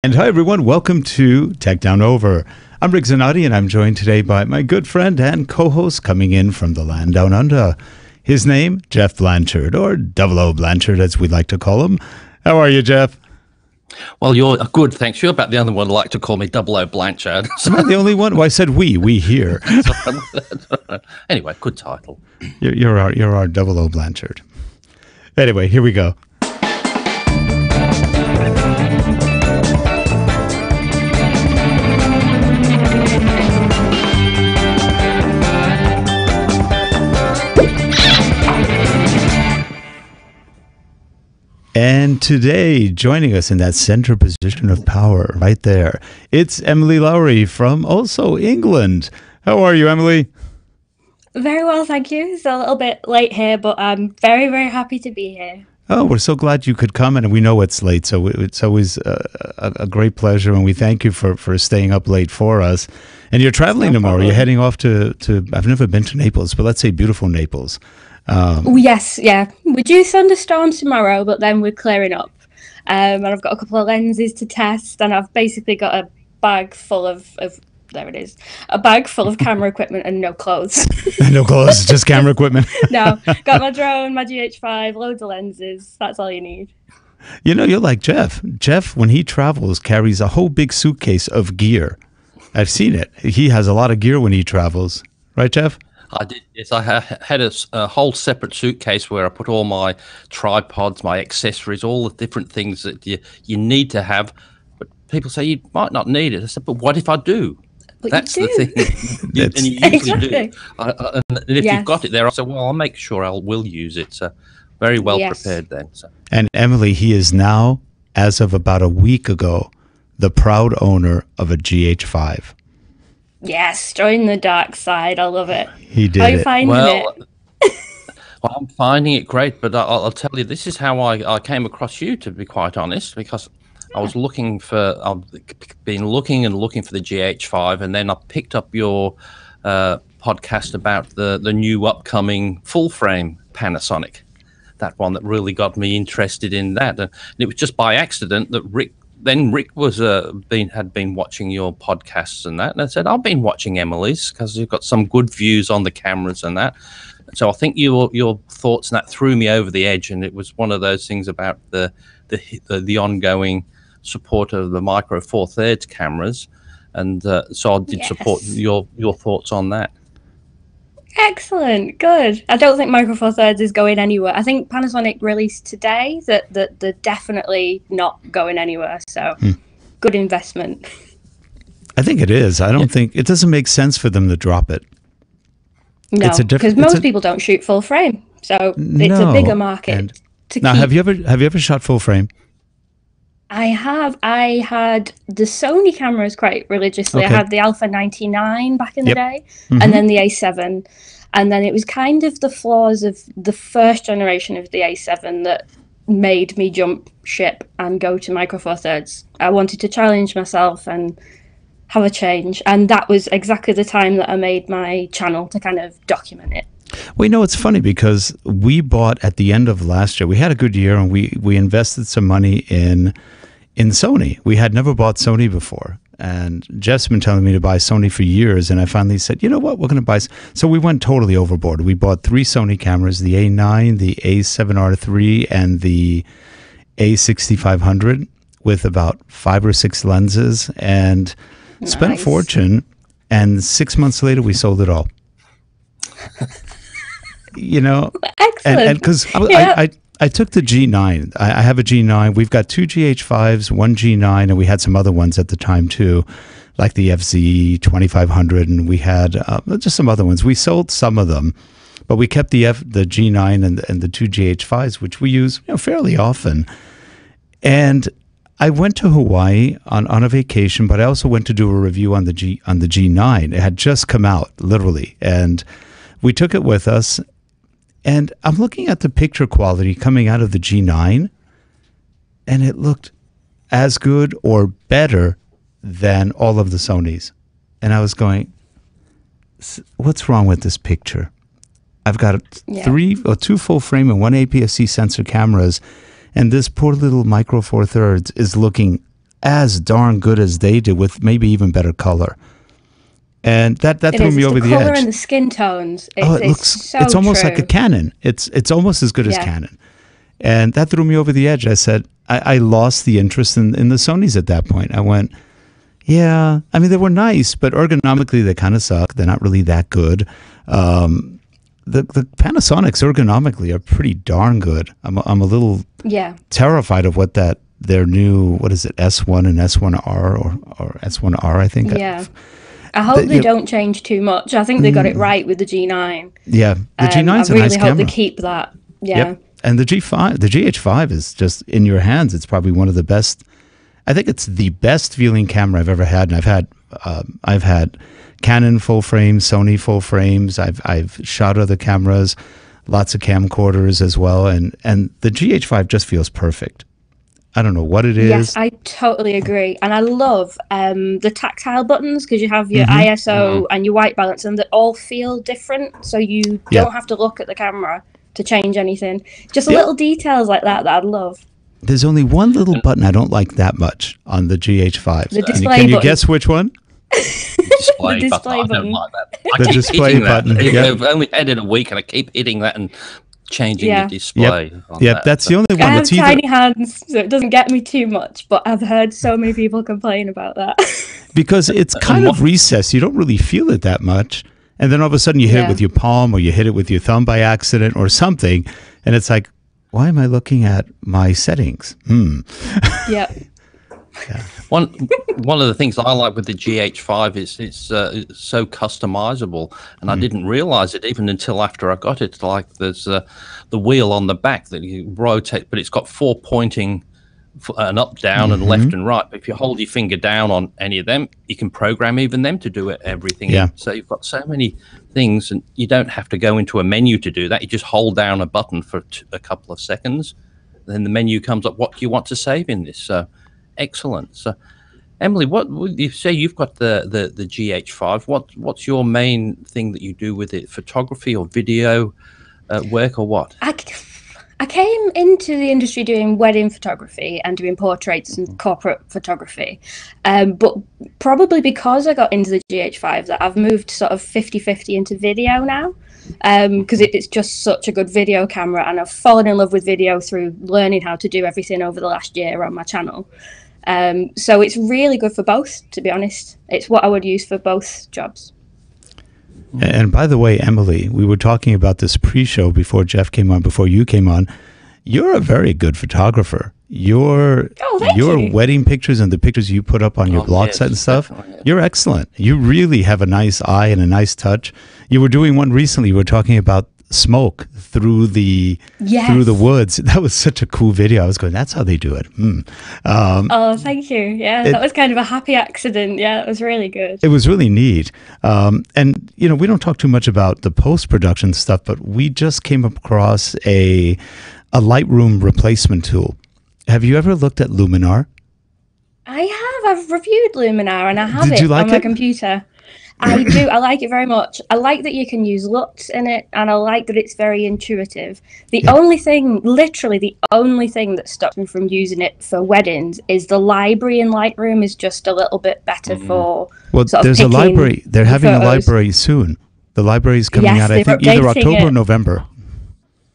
And hi everyone, welcome to Tech Down Over. I'm Rick Zanotti and I'm joined today by my good friend and co-host coming in from the land down under. His name, Geoff Blanchard, or 00 Blanchard as we like to call him. How are you, Geoff? Well, you're good, thanks. You're about the only one who like to call me 00 Blanchard. Am I the only one? Well, I said we here. Anyway, good title. You're our 00 Blanchard. Anyway, here we go. And today, joining us in that center position of power right there, it's Emily Lowrey from also England. How are you, Emily? Very well, thank you. It's a little bit late here, but I'm very, very happy to be here. Oh, we're so glad you could come, and we know it's late, so it's always a great pleasure, and we thank you for staying up late for us. And you're traveling tomorrow. You're heading off to, I've never been to Naples, but let's say beautiful Naples. Yes, yeah. We're due thunderstorms tomorrow, but then we're clearing up. And I've got a couple of lenses to test, and I've basically got a bag full of there it is, a bag full of camera equipment and no clothes. No clothes, just camera equipment. No, got my drone, my GH5, loads of lenses. That's all you need. You know, you're like Geoff. Geoff, when he travels, carries a whole big suitcase of gear. I've seen it. He has a lot of gear when he travels. Right, Geoff? I did, yes. I had a whole separate suitcase where I put all my tripods, my accessories, all the different things that you need to have. But people say you might not need it. I said, but what if I do? But that's you do. the thing. And you usually do. And if Yes. you've got it there, I said, well, I'll make sure I will use it. So very well prepared then. So. And Emily, he is now, as of about a week ago, the proud owner of a GH5. Yes, join the dark side. I love it. He did How are you finding it? Well, I'm finding it great, but I'll tell you, this is how I came across you, to be quite honest, because I was looking for, I've been looking for the GH5, and then I picked up your podcast about the new upcoming full-frame Panasonic, that one that really got me interested in that. And it was just by accident that Rick was had been watching your podcasts and that, and I said, I've been watching Emily's because you've got some good views on the cameras and that. So I think your thoughts and that threw me over the edge, and it was one of those things about the ongoing support of the micro four thirds cameras, and so I did support your thoughts on that. Excellent, good. I don't think Micro Four Thirds is going anywhere. I think Panasonic released today that they're definitely not going anywhere. So, good investment. I think it is. I don't think it doesn't make sense for them to drop it. No, because most people don't shoot full frame, so it's a bigger market. Now, have you ever shot full frame? I have. I had the Sony cameras quite religiously. Okay. I had the Alpha 99 back in the day, and then the A7. And then it was kind of the flaws of the first generation of the A7 that made me jump ship and go to Micro Four Thirds. I wanted to challenge myself and have a change. And that was exactly the time that I made my channel to kind of document it. Well, you know, it's funny because we bought at the end of last year. We had a good year, and we invested some money in Sony. We had never bought Sony before, and Geoff's been telling me to buy Sony for years, and I finally said, you know what, we're going to buy. So we went totally overboard. We bought 3 Sony cameras, the A9, the A7R III, and the A6500 with about 5 or 6 lenses, and spent a fortune, and 6 months later we sold it all. You know, excellent. And because I took the G9. I have a G9. We've got 2 GH5s, 1 G9, and we had some other ones at the time too, like the FZ 2500, and we had just some other ones. We sold some of them, but we kept the G9 and the 2 GH5s, which we use fairly often. And I went to Hawaii on a vacation, but I also went to do a review on the G9. It had just come out, literally, and we took it with us. And I'm looking at the picture quality coming out of the G9, and it looked as good or better than all of the Sonys. And I was going, what's wrong with this picture? I've got 2 full frame and 1 APS-C sensor cameras, and this poor little Micro Four Thirds is looking as darn good as they did, with maybe even better color. And that threw me over the edge. The color and the skin tones. It's almost like a Canon. It's almost as good as Canon. And that threw me over the edge. I said, I lost the interest in the Sonys at that point. I went, yeah, I mean, they were nice, but ergonomically they kind of suck. They're not really that good. The Panasonics ergonomically are pretty darn good. I'm a little terrified of what their new, what is it, S1 and S1R or S1R, I think. Yeah. I hope they don't change too much. I think they got it right with the G9. Yeah, the G9's a nice camera. I really hope they keep that. Yeah. Yep. And the GH5 is just in your hands. It's probably one of the best. I think it's the best viewing camera I've ever had. And I've had Canon full frames, Sony full frames. I've shot other cameras, lots of camcorders as well. And the GH5 just feels perfect. I don't know what it is. Yes, I totally agree. And I love the tactile buttons, because you have your ISO and your white balance, and they all feel different. So you don't have to look at the camera to change anything. Just little details like that I love. There's only one little button I don't like that much on the GH5. The display Can you button. guess which one? The display button. I don't like that. The display button. I've only had it a week, and I keep hitting that and changing the display. Yep, that's the only one. I have tiny hands, so it doesn't get me too much, but I've heard so many people complain about that. Because it's kind of recessed. You don't really feel it that much. And then all of a sudden you hit it with your palm, or you hit it with your thumb by accident or something. And it's like, why am I looking at my settings? Yeah. One of the things I like with the GH5 is it's so customizable, and I didn't realize it even until after I got it. Like there's the wheel on the back that you rotate, but it's got 4 pointing, and up, down, and left and right. But if you hold your finger down on any of them, you can program even them to do everything. Yeah. So you've got so many things, and you don't have to go into a menu to do that. You just hold down a button for a couple of seconds, then the menu comes up. What do you want to save in this? So excellent. So Emily, what would you say? You've got the GH5. What's your main thing that you do with it? Photography or video work, or what? I came into the industry doing wedding photography and doing portraits and corporate photography. But probably because I got into the GH5, that I've moved sort of 50-50 into video now, because it's just such a good video camera, and I've fallen in love with video through learning how to do everything over the last year on my channel. So it's really good for both, to be honest. It's what I would use for both jobs. And by the way, Emily, we were talking about this pre-show before Geoff came on, before you came on. You're a very good photographer. Your wedding pictures and the pictures you put up on your blog site and stuff, you're excellent. You really have a nice eye and a nice touch. You were doing one recently. You were talking about smoke through the woods. That was such a cool video. I was going, that's how they do it. Oh, thank you. Yeah, that was kind of a happy accident. Yeah, it was really good. It was really neat. And we don't talk too much about the post-production stuff, but we just came across a Lightroom replacement tool. Have you ever looked at Luminar? I have. I've reviewed Luminar, and I have it on my computer. I do. I like it very much. I like that you can use LUTs in it, and I like that it's very intuitive. The only thing, literally the only thing that stops me from using it for weddings is the library in Lightroom is just a little bit better for there's a library. They're having a library soon. The library is coming out, I think, either October or November.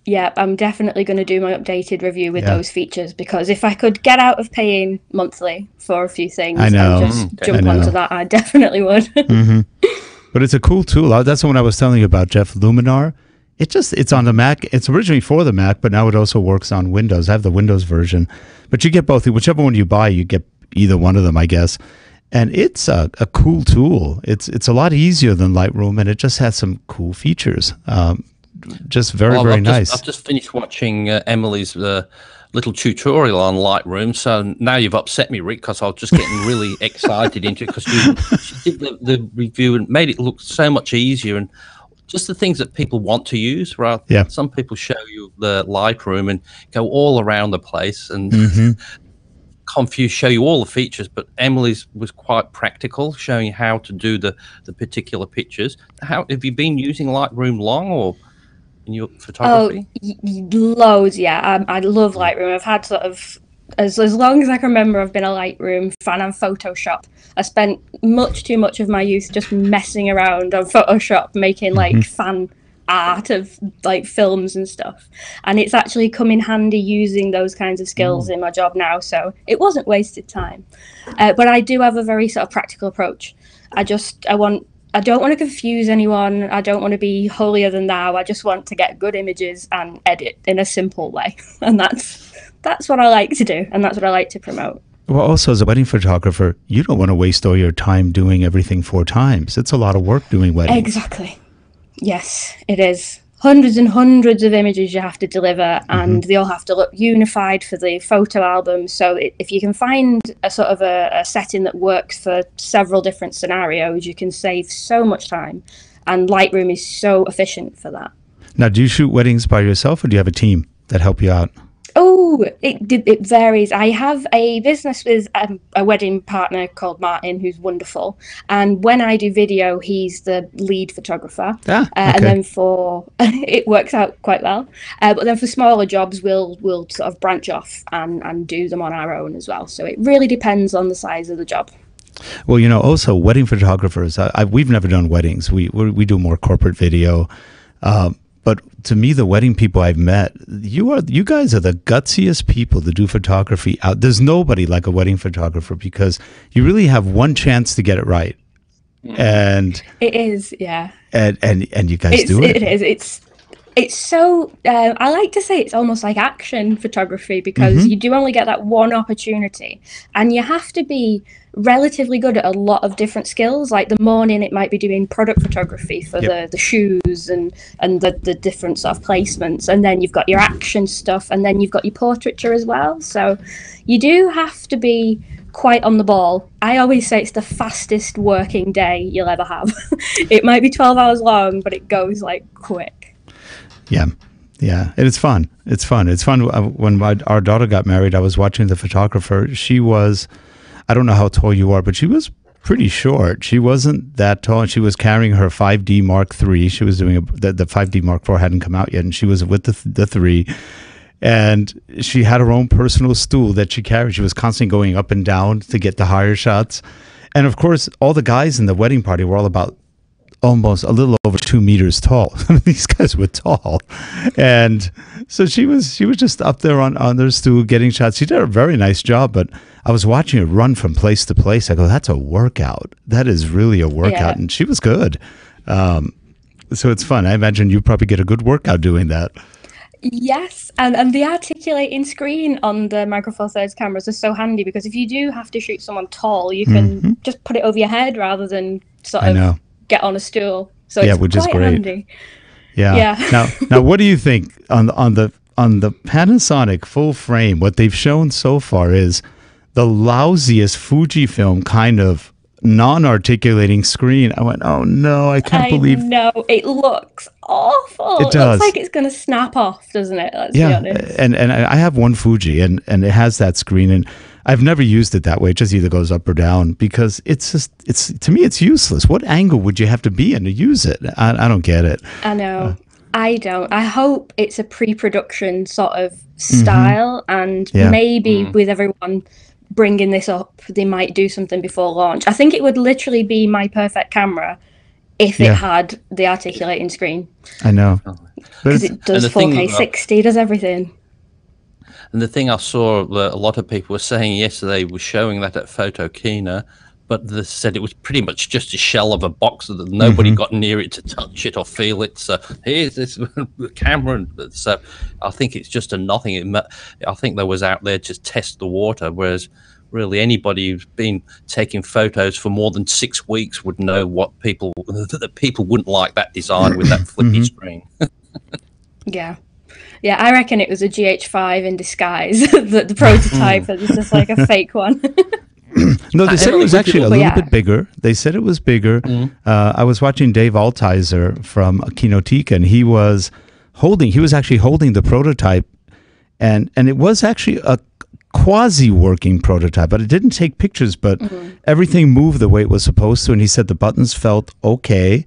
Yeah, I'm definitely going to do my updated review with those features, because if I could get out of paying monthly for a few things and just jump onto that, I definitely would. But it's a cool tool. That's the one I was telling you about, Geoff. Luminar. It's on the Mac. It's originally for the Mac, but now it also works on Windows. I have the Windows version. But you get both. Whichever one you buy, you get either one of them, I guess. And it's a cool tool. It's a lot easier than Lightroom, and it just has some cool features. Just very nice. I've just finished watching Emily's little tutorial on Lightroom, so now you've upset me, Rick, because I was just getting really excited into it, because she did the review and made it look so much easier, and just the things that people want to use. Right? Yeah. Some people show you the Lightroom and go all around the place and show you all the features, but Emily's was quite practical, showing you how to do the particular pictures. How have you been using Lightroom long, or in your photography? Loads, yeah. I love Lightroom. I've had sort of as long as I can remember, I've been a Lightroom fan and Photoshop. I spent much too much of my youth just messing around on Photoshop, making like fan art of like films and stuff. And it's actually come in handy using those kinds of skills in my job now. So it wasn't wasted time. But I do have a very sort of practical approach. I don't want to confuse anyone. I don't want to be holier than thou. I just want to get good images and edit in a simple way. And that's what I like to do. And that's what I like to promote. Well, also as a wedding photographer, you don't want to waste all your time doing everything 4 times. It's a lot of work doing weddings. Exactly. Yes, it is. Hundreds and hundreds of images you have to deliver, and they all have to look unified for the photo album. So if you can find a sort of a setting that works for several different scenarios, you can save so much time. And Lightroom is so efficient for that. Now, do you shoot weddings by yourself, or do you have a team that help you out? Oh, it varies. I have a business with a wedding partner called Martin, who's wonderful. And when I do video, he's the lead photographer. Okay. And then it works out quite well. But then for smaller jobs, we'll sort of branch off and do them on our own as well. So it really depends on the size of the job. Well, also wedding photographers, we've never done weddings. We do more corporate video. But to me, the wedding people I've met, you guys are the gutsiest people to do photography out. There's nobody like a wedding photographer because you really have one chance to get it right. And it is, yeah. And you guys do it. It is. It's so, I like to say it's almost like action photography because you do only get that one opportunity, and you have to be relatively good at a lot of different skills. Like the morning, it might be doing product photography for the shoes and the different sort of placements. And then you've got your action stuff, and then you've got your portraiture as well. So you do have to be quite on the ball. I always say it's the fastest working day you'll ever have. It might be 12 hours long, but it goes like quick. Yeah. And it's fun. It's fun. When our daughter got married, I was watching the photographer. She was, I don't know how tall you are, but she was pretty short. She wasn't that tall, and she was carrying her 5D Mark III. She was doing the 5D Mark IV hadn't come out yet, and she was with the 3. And she had her own personal stool that she carried. She was constantly going up and down to get the higher shots. And of course, all the guys in the wedding party were all about almost a little over 2 meters tall. These guys were tall. And so she was just up there on their stool getting shots. She did a very nice job, but I was watching her run from place to place. I go, that's a workout. That is really a workout. Yeah. And she was good. So it's fun. I imagine you probably get a good workout doing that. Yes, and the articulating screen on the Micro Four Thirds cameras is so handy because if you do have to shoot someone tall, you can just put it over your head rather than sort of get on a stool. So it's which is quite great. handy. Yeah. Now, what do you think on the Panasonic full frame? What they've shown so far is the lousiest Fujifilm kind of non-articulating screen. I went, oh no, I can't believe. No, it looks awful. It does. Looks like it's going to snap off, doesn't it? Let's be honest. And I have one Fuji, and it has that screen, and I've never used it that way. It just either goes up or down because it's to me it's useless. What angle would you have to be in to use it? I don't get it. I know. I don't. I hope it's a pre-production sort of style, and maybe with everyone bringing this up, they might do something before launch. I think it would literally be my perfect camera if it had the articulating screen. I know. Because it does 4K 60, does everything. And the thing I saw that a lot of people were saying yesterday was showing that at Photokina, but they said it was pretty much just a shell of a box that nobody got near it to touch it or feel it. So here's this camera. So I think it's just a nothing. I think they was out there to test the water, whereas really anybody who's been taking photos for more than 6 weeks would know that people wouldn't like that design with that flippy screen. Yeah, I reckon it was a GH5 in disguise. the prototype is just like a fake one. No, they said it was actually a little bit bigger. They said it was bigger. I was watching Dave Altizer from Kinotika, and he was actually holding the prototype, and it was actually a quasi-working prototype, but it didn't take pictures, but everything moved the way it was supposed to, and he said the buttons felt okay.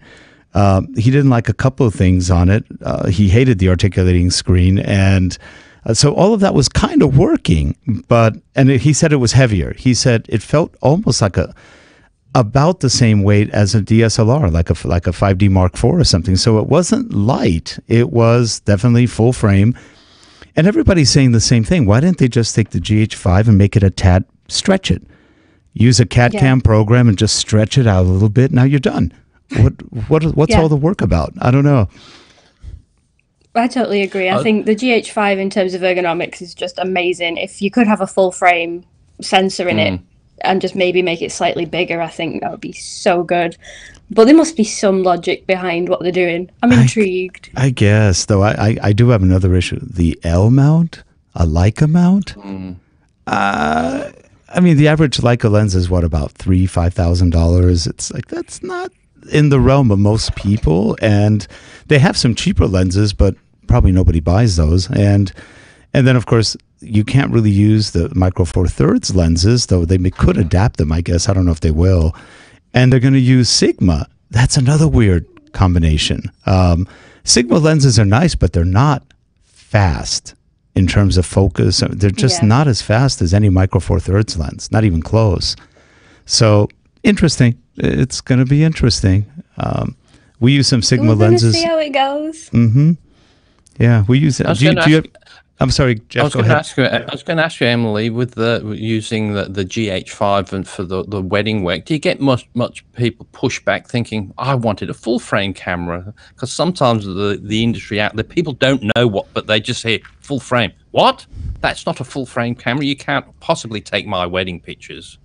He didn't like a couple of things on it. He hated the articulating screen, and So all of that was kind of working, and he said it was heavier. He said it felt almost like about the same weight as a DSLR, like a 5D Mark IV or something. So it wasn't light. It was definitely full frame. And everybody's saying the same thing. Why didn't they just take the GH5 and make it a tad, stretch it? Use a CAD-CAM program and just stretch it out a little bit. Now you're done. What's all the work about? I don't know. I totally agree. I think the GH5 in terms of ergonomics is just amazing. If you could have a full frame sensor in it and just maybe make it slightly bigger, I think that would be so good. But there must be some logic behind what they're doing. I'm intrigued. I guess, though. I do have another issue. The L mount, a Leica mount. I mean, the average Leica lens is what, about $5,000? It's like, that's not in the realm of most people. And they have some cheaper lenses, but probably nobody buys those. And then, of course, you can't really use the Micro Four Thirds lenses, though they could adapt them, I guess. I don't know if they will. And they're going to use Sigma. That's another weird combination. Sigma lenses are nice, but they're not fast in terms of focus. They're just not as fast as any Micro Four Thirds lens, not even close. So interesting. It's going to be interesting. We use some Sigma lenses. See how it goes. Mm-hmm. Yeah, we use it. I'm sorry, Geoff, go ahead. I was going to ask you, Emily, with using the GH5 and for the wedding work, do you get much people push back thinking, I wanted a full frame camera? Because sometimes the industry out there, people don't know but they just say full frame. What? That's not a full frame camera. You can't possibly take my wedding pictures.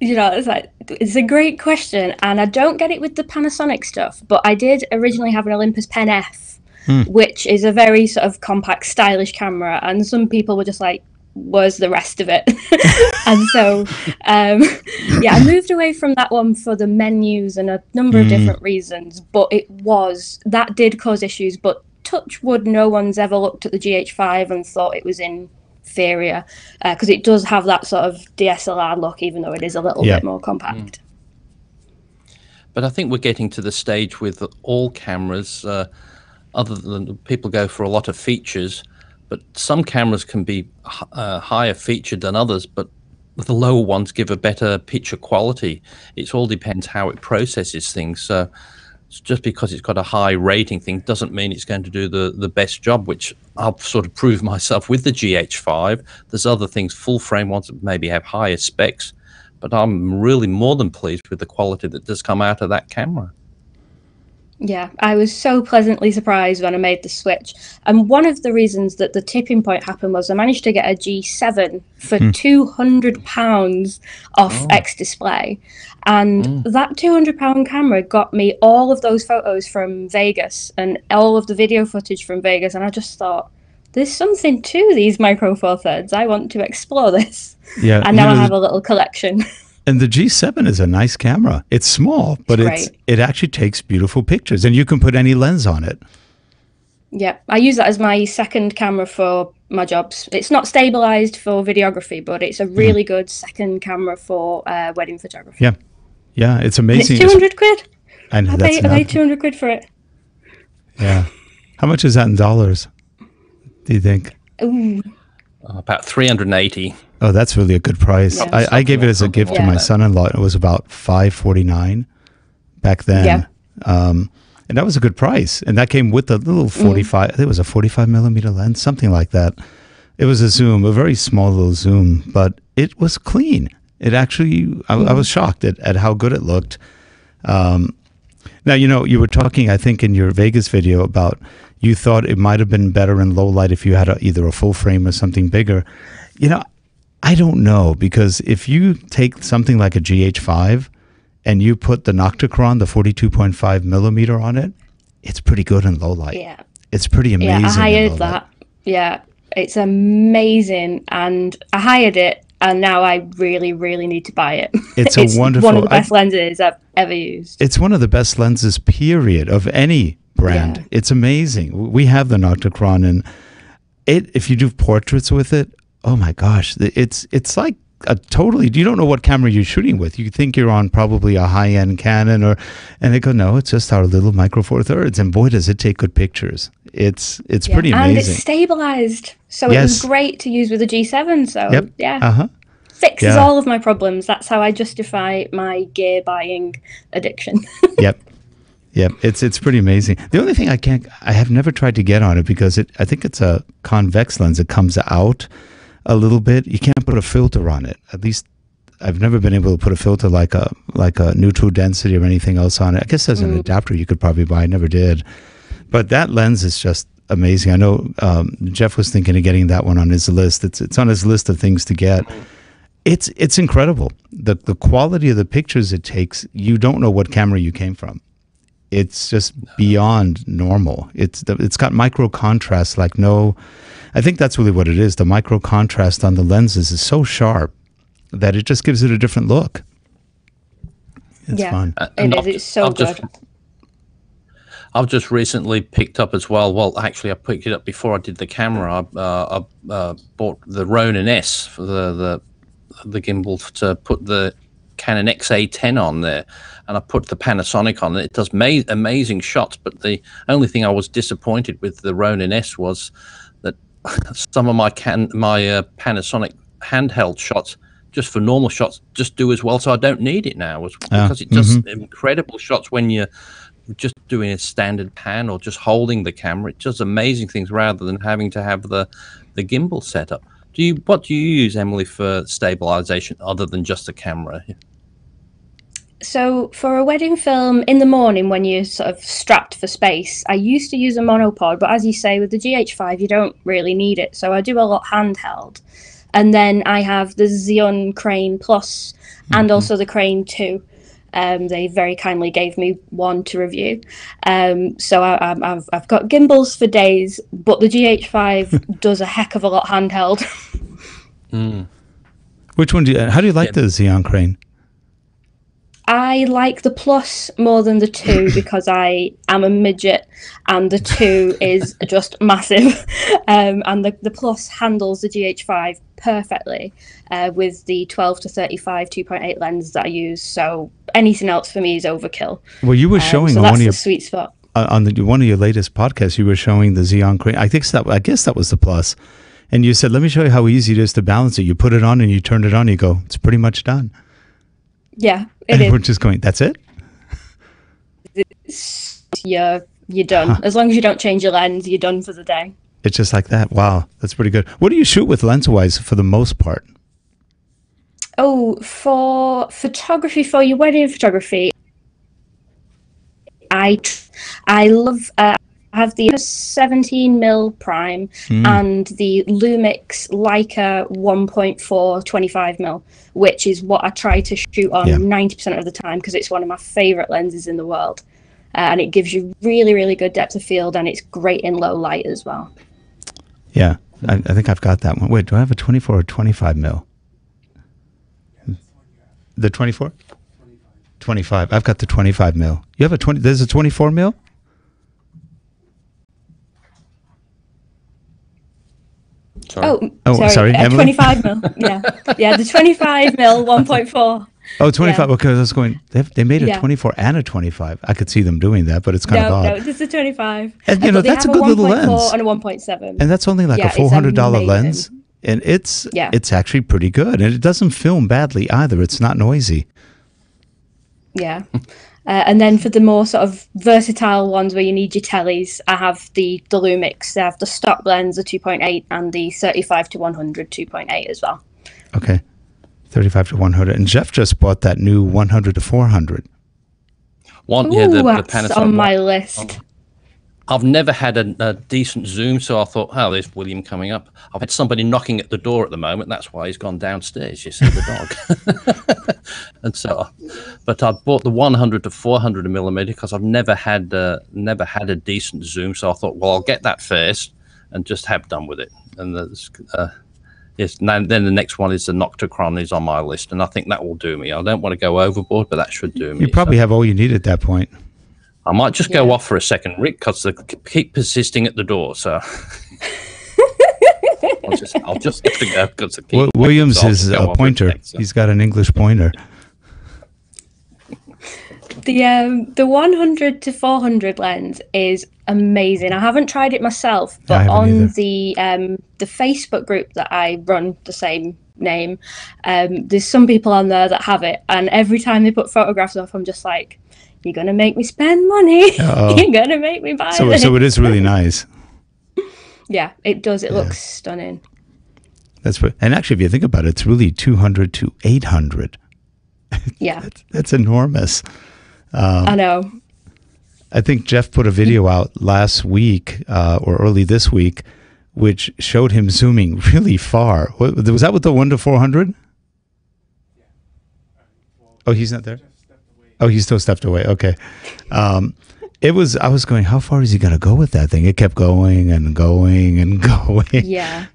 You know, it's a great question, and I don't get it with the Panasonic stuff, but I did originally have an Olympus Pen F, which is a very sort of compact, stylish camera, and some people were just like, where's the rest of it? And so, I moved away from that one for the menus and a number of different reasons, but that did cause issues, but touch wood, no one's ever looked at the GH5 and thought it was inferior, because it does have that sort of DSLR look, even though it is a little bit more compact. But I think we're getting to the stage with all cameras, other than people go for a lot of features, but some cameras can be higher featured than others, but the lower ones give a better picture quality. It all depends how it processes things. So just because it's got a high rating thing doesn't mean it's going to do the best job, which I'll sort of prove myself with the GH5. There's other things, full frame ones that maybe have higher specs, but I'm really more than pleased with the quality that does come out of that camera. Yeah, I was so pleasantly surprised when I made the switch. And one of the reasons that the tipping point happened was I managed to get a G7 for £200 off X-Display. And that £200 camera got me all of those photos from Vegas and all of the video footage from Vegas. And I just thought, there's something to these Micro Four Thirds. I want to explore this. Yeah, and now I have a little collection. And the G7 is a nice camera. It's small, but it actually takes beautiful pictures, and you can put any lens on it. Yeah, I use that as my second camera for my jobs. It's not stabilized for videography, but it's a really good second camera for wedding photography. Yeah, yeah, it's amazing. And it's 200 quid. I know, I paid 200 quid for it. Yeah. How much is that in dollars, do you think? Ooh. About 380. Oh, that's really a good price. Yeah, I gave it as a gift to my son-in-law. It was about $549 back then. Yeah. And that was a good price. And that came with a little 45, I think it was a 45 millimeter lens, something like that. It was a zoom, a very small little zoom, but it was clean. It actually, I was shocked at how good it looked. Now, you were talking, I think, in your Vegas video about you thought it might have been better in low light if you had either a full frame or something bigger. I don't know, because if you take something like a GH5 and you put the Nocticron, the 42.5 millimeter on it, it's pretty good in low light. Yeah. It's pretty amazing. Yeah, I hired that. Yeah, it's amazing. And I hired it, and now I really, really need to buy it. It's one of the best lenses I've ever used. It's one of the best lenses, period, of any brand. Yeah. It's amazing. We have the Nocticron, and if you do portraits with it, oh my gosh, it's like a totally, you don't know what camera you're shooting with. You think you're on probably a high-end Canon, and they go, no, it's just our little Micro Four Thirds, and boy, does it take good pictures. It's pretty amazing. And it's stabilized, so it was great to use with the G7. So fixes all of my problems. That's how I justify my gear buying addiction. Yep. It's pretty amazing. The only thing I have never tried to get on it because I think it's a convex lens. It comes out a little bit. You can't put a filter on it. At least I've never been able to put a filter like a neutral density or anything else on it. I guess there's an adapter you could probably buy. I never did. But that lens is just amazing. I know Geoff was thinking of getting that one on his list. It's on his list of things to get. It's incredible. The quality of the pictures it takes, you don't know what camera you came from. It's just beyond normal. It's got micro contrast like no. I think that's really what it is. The micro contrast on the lenses is so sharp that it just gives it a different look. It's fun. It's so good. I've just recently picked up as well. Well, actually, I picked it up before I did the camera. I bought the Ronin S for the gimbal to put the Canon XA10 on there, and I put the Panasonic on it. It does amazing shots, but the only thing I was disappointed with the Ronin S was that some of my Panasonic handheld shots, just for normal shots, just do as well. So I don't need it now, because it does incredible shots when you're just doing a standard pan or just holding the camera. It does amazing things rather than having to have the gimbal set up. What do you use, Emily, for stabilization other than just a camera? So for a wedding film in the morning when you're sort of strapped for space, I used to use a monopod, but as you say, with the GH5, you don't really need it. So I do a lot handheld. And then I have the Xeon Crane Plus and also the Crane 2. They very kindly gave me one to review. So I've got gimbals for days, but the GH5 does a heck of a lot handheld. Which one how do you like the Xeon Crane? I like the Plus more than the 2 because I am a midget and the 2 is just massive. And the Plus handles the GH5 perfectly with the 12 to 35 2.8 lens that I use. So anything else for me is overkill. Well, you were showing on one of your sweet spot. On one of your latest podcasts, you were showing the Xeon Crane. I guess that was the Plus. And you said, let me show you how easy it is to balance it. You put it on and you turn it on, you go, it's pretty much done. Yeah, it is. We're just going, that's it? You're done. As long as you don't change your lens, you're done for the day. It's just like that. Wow, that's pretty good. What do you shoot with lens-wise for the most part? Oh, for photography, for your wedding photography, I love... I have the 17mm prime and the Lumix Leica 1.4 25mm, which is what I try to shoot on 90% of the time because it's one of my favorite lenses in the world. And it gives you really, really good depth of field, and it's great in low light as well. Yeah, I think I've got that one. Wait, do I have a 24 or 25mm? The 24? 25. I've got the 25mm. You have a 20? There's a 24mm? Sorry. Sorry. Emily? 25mm. Yeah, the 25mm 1.4. Oh, 25. Yeah. Okay, I was going. They made a 24 and a 25. I could see them doing that, but it's kind of odd. No, just a 25. And that's a good little lens. And a 1.7. And that's only like a $400 lens, and it's actually pretty good, and it doesn't film badly either. It's not noisy. Yeah. And then for the more sort of versatile ones where you need your tellies, I have the Lumix. I have the stock lens, the 2.8, and the 35 to 100 2.8 as well. Okay, 35 to 100. And Geoff just bought that new 100 to 400. The Panasonic on my list. I've never had a decent zoom, so I thought, oh, there's William coming up. I've had somebody knocking at the door at the moment. That's why he's gone downstairs. You see the dog. And so, but I bought the 100 to 400mm because I've never had a decent zoom. So I thought, well, I'll get that first and just have done with it. And then the next one is the Noctachron is on my list, and I think that will do me. I don't want to go overboard, but that should do me. You probably have all you need at that point. I might just go off for a second, Rick, because they keep persisting at the door. So I'll just have to go. Because Williams is a pointer. He's got an English pointer. The 100 to 400 lens is amazing. I haven't tried it myself, but on the Facebook group that I run, the same name, there's some people on there that have it, and every time they put photographs up, I'm just like, you're gonna make me spend money. You're gonna make me buy this. So it is really nice. Yeah, it does. It looks stunning. That's what, and actually, if you think about it, it's really 200 to 800. Yeah, that's enormous. I know. I think Geoff put a video out last week or early this week, which showed him zooming really far. Was that with the 1 to 400? Oh, he's not there? Oh, he's still stepped away. Okay. I was going, how far is he going to go with that thing? It kept going and going and going. Yeah.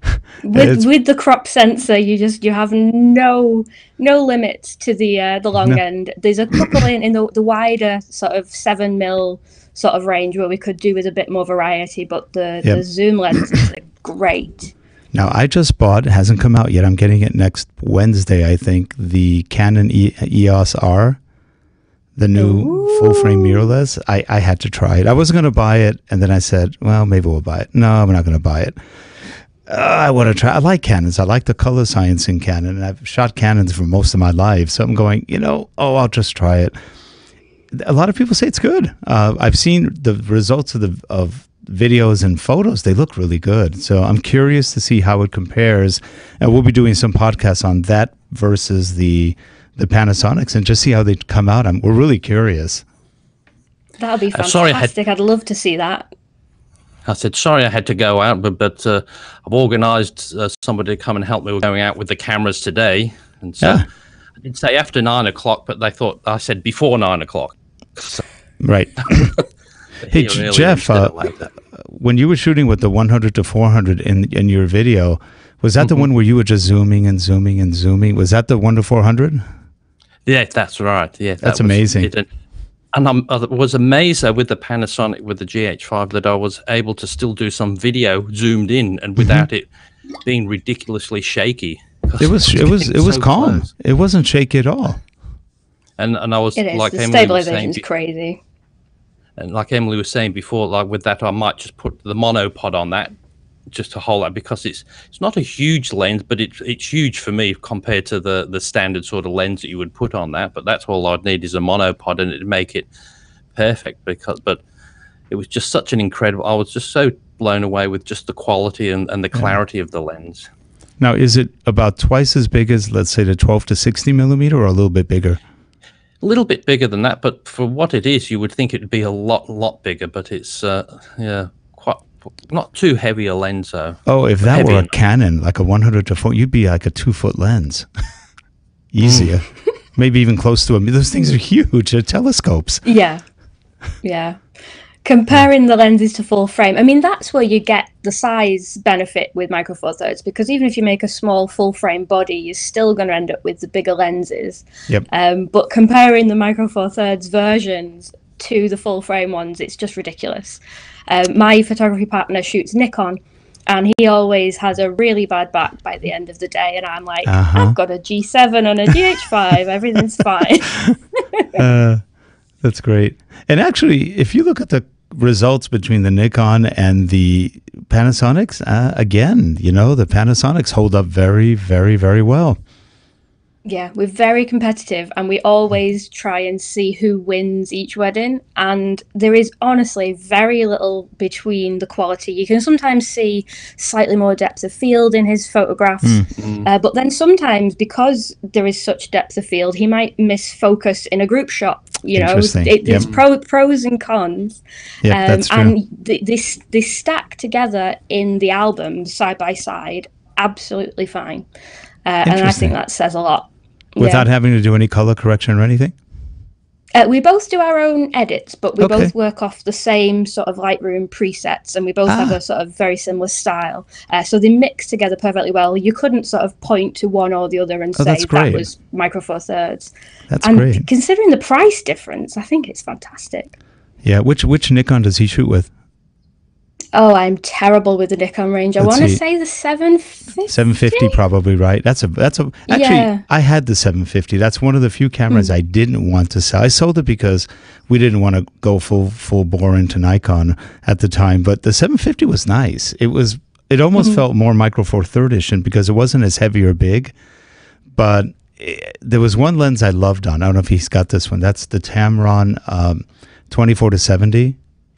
With the crop sensor, you have no limits to the long end. There's a couple in the wider sort of 7mm sort of range where we could do with a bit more variety, but the zoom lenses are great. Now, I just bought, it hasn't come out yet, I'm getting it next Wednesday, I think, the Canon EOS R, the new full-frame mirrorless. I had to try it. I wasn't going to buy it, and then I said, well, maybe we'll buy it. No, I'm not going to buy it. I want to try. I like Canons. I like the color science in Canon, and I've shot Canons for most of my life, so I'm going, I'll just try it. A lot of people say it's good. I've seen the results of videos and photos. They look really good. So I'm curious to see how it compares. And we'll be doing some podcasts on that versus the Panasonics and just see how they come out. We're really curious. That would be fantastic. I'd love to see that. I said, sorry I had to go out, but I've organised somebody to come and help me with going out with the cameras today. And so I didn't say after 9 o'clock, but they thought I said before 9 o'clock. So, right. Hey, Geoff, when you were shooting with the 100 to 400 in your video, was that the one where you were just zooming and zooming and zooming? Was that the 1 to 400? Yeah, that's right. Yeah, that's amazing. And I was amazed with the Panasonic, with the GH5, that I was able to still do some video zoomed in and without it being ridiculously shaky. It was calm. Close. It wasn't shaky at all. And I was like, the stabilization's crazy. And like Emily was saying before, like with that, I might just put the monopod on that just to hold that, because it's not a huge lens, but it's huge for me compared to the standard sort of lens that you would put on that. But that's all I'd need is a monopod, and it'd make it perfect. But it was just such an incredible. I was just so blown away with just the quality and the clarity of the lens. Now, is it about twice as big as, let's say, the 12 to 60 millimeter, or a little bit bigger? A little bit bigger than that, but for what it is, you would think it would be a lot bigger. But it's quite not too heavy a lens, though. Oh, if that were a Canon, like a 100 to 4, you'd be like a 2-foot lens, easier, maybe even close to them. Those things are huge. They're telescopes. Yeah. Comparing the lenses to full frame, I mean, that's where you get the size benefit with Micro Four Thirds, because even if you make a small full frame body, you're still going to end up with the bigger lenses. Yep. But comparing the Micro Four Thirds versions to the full frame ones, it's just ridiculous. My photography partner shoots Nikon, and he always has a really bad back by the end of the day, and I'm like, I've got a G7 and a GH5, everything's fine. That's great. And actually, if you look at the results between the Nikon and the Panasonics, again, the Panasonics hold up very, very, very well. Yeah, we're very competitive, and we always try and see who wins each wedding. And there is honestly very little between the quality. You can sometimes see slightly more depth of field in his photographs, but then sometimes, because there is such depth of field, he might miss focus in a group shot. There's pros and cons. Yeah, that's true. And they stack together in the album side by side, absolutely fine. And I think that says a lot. Without having to do any color correction or anything? We both do our own edits, but we both work off the same sort of Lightroom presets, and we both have a sort of very similar style. So they mix together perfectly well. You couldn't sort of point to one or the other and say that was Micro Four Thirds. That's great. Considering the price difference, I think it's fantastic. Yeah. Which Nikon does he shoot with? Oh, I'm terrible with the Nikon range. I want to say the 750. 750 probably, right? Actually, Yeah. I had the 750. That's one of the few cameras I didn't want to sell. I sold it because we didn't want to go full bore into Nikon at the time, but the 750 was nice. It almost felt more Micro Four Third-ish because it wasn't as heavy or big, but there was one lens I loved on. I don't know if he's got this one. That's the Tamron 24-70.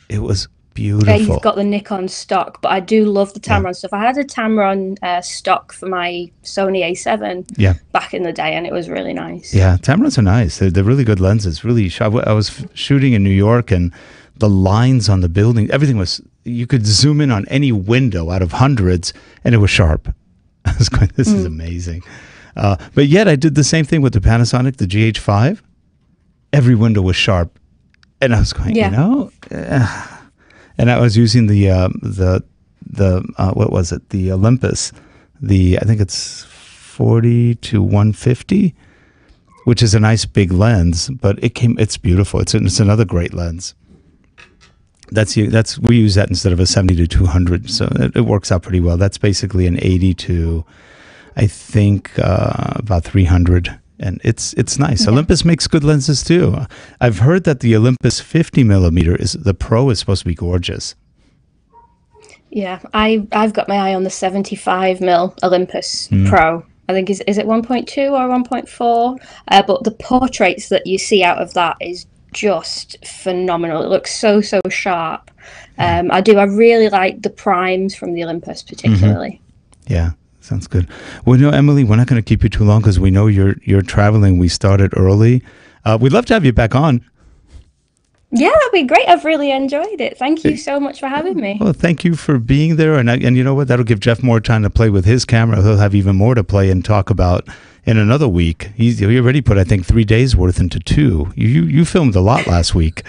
It was beautiful. Yeah, you've got the Nikon stock, but I do love the Tamron stuff. I had a Tamron stock for my Sony A7 back in the day, and it was really nice. Yeah, Tamrons are nice. They're really good lenses. Really sharp. I was shooting in New York, and the lines on the building, everything was, you could zoom in on any window out of hundreds, and it was sharp. I was going, this is amazing. But yet I did the same thing with the Panasonic, the GH5. Every window was sharp. And I was going, and I was using the what was it? The Olympus. I think it's 40-150, which is a nice big lens, but it's beautiful. It's another great lens. We use that instead of a 70-200, so it works out pretty well. That's basically an 80 to, I think, about 300. And it's nice. Yeah. Olympus makes good lenses too. I've heard that the Olympus 50mm the Pro is supposed to be gorgeous. Yeah, I've got my eye on the 75mm Olympus Pro. I think is it 1.2 or 1.4? But the portraits that you see out of that is just phenomenal. It looks so sharp. I really like the primes from the Olympus particularly. Yeah. Sounds good. Well, Emily, we're not going to keep you too long because we know you're traveling. We started early. We'd love to have you back on. Yeah, that'd be great. I've really enjoyed it. Thank you so much for having me. Well, thank you for being there. And you know what? That'll give Geoff more time to play with his camera. He'll have even more to play and talk about in another week. He already put, I think, 3 days worth into 2. You filmed a lot last week.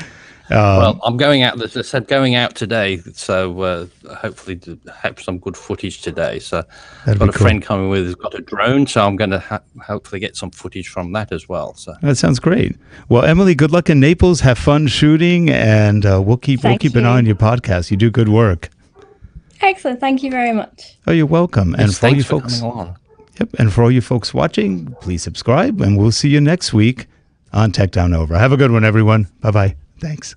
Well, I'm going out. As I said, going out today, so hopefully to have some good footage today. So I've got a friend coming with who's got a drone, so I'm going to hopefully get some footage from that as well. So that sounds great. Well, Emily, good luck in Naples. Have fun shooting, and we'll keep an eye on your podcast. You do good work. Excellent. Thank you very much. Oh, you're welcome. Yes, and for all you folks, and for all you folks watching, please subscribe, and we'll see you next week on Tech Down Over. Have a good one, everyone. Bye bye. Thanks.